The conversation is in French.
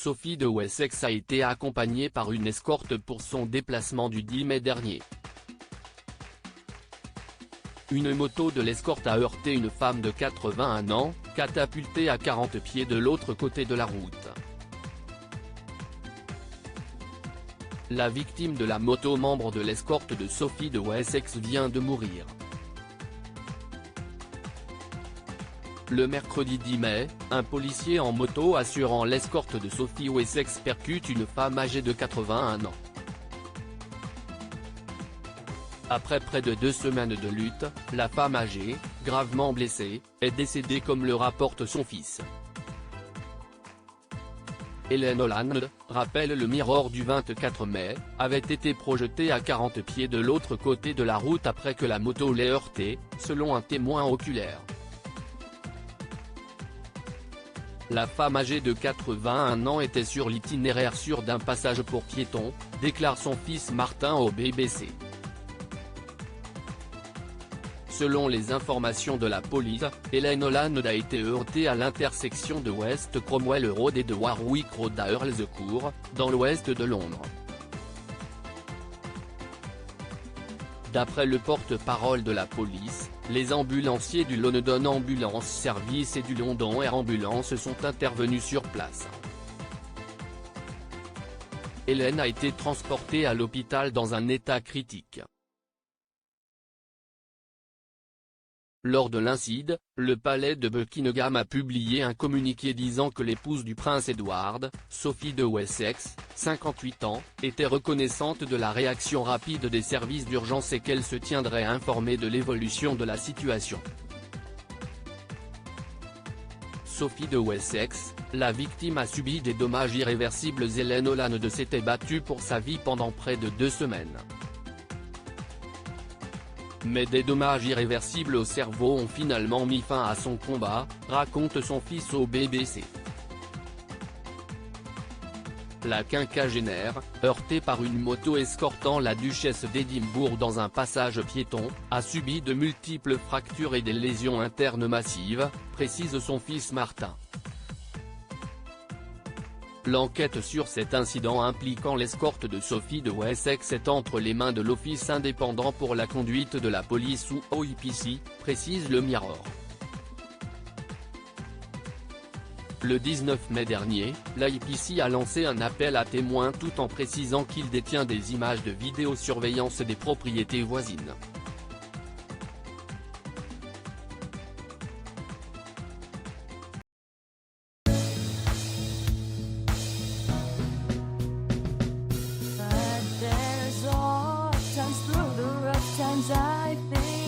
Sophie de Wessex a été accompagnée par une escorte pour son déplacement du 10 mai dernier. Une moto de l'escorte a heurté une femme de 81 ans, catapultée à 40 pieds de l'autre côté de la route. La victime de la moto, membre de l'escorte de Sophie de Wessex, vient de mourir. Le mercredi 10 mai, un policier en moto assurant l'escorte de Sophie Wessex percute une femme âgée de 81 ans. Après près de 2 semaines de lutte, la femme âgée, gravement blessée, est décédée comme le rapporte son fils. Hélène Holland, rappelle le Mirror du 24 mai, avait été projetée à 40 pieds de l'autre côté de la route après que la moto l'ait heurtée, selon un témoin oculaire. La femme âgée de 81 ans était sur l'itinéraire sûr d'un passage pour piétons, déclare son fils Martin au BBC. Selon les informations de la police, Hélène Holland a été heurtée à l'intersection de West Cromwell Road et de Warwick Road à Earl's Court, dans l'ouest de Londres. D'après le porte-parole de la police, les ambulanciers du London Ambulance Service et du London Air Ambulance sont intervenus sur place. Hélène a été transportée à l'hôpital dans un état critique. Lors de l'incident, le palais de Buckingham a publié un communiqué disant que l'épouse du prince Edward, Sophie de Wessex, 58 ans, était reconnaissante de la réaction rapide des services d'urgence et qu'elle se tiendrait informée de l'évolution de la situation. Sophie de Wessex, la victime, a subi des dommages irréversibles. Hélène Holland s'était battue pour sa vie pendant près de 2 semaines. Mais des dommages irréversibles au cerveau ont finalement mis fin à son combat, raconte son fils au BBC. La quinquagénaire, heurtée par une moto escortant la duchesse d'Édimbourg dans un passage piéton, a subi de multiples fractures et des lésions internes massives, précise son fils Martin. L'enquête sur cet incident impliquant l'escorte de Sophie de Wessex est entre les mains de l'Office indépendant pour la conduite de la police ou OIPC, précise le Mirror. Le 19 mai dernier, l'IPC a lancé un appel à témoins tout en précisant qu'il détient des images de vidéosurveillance des propriétés voisines. But there's all times through the rough times I think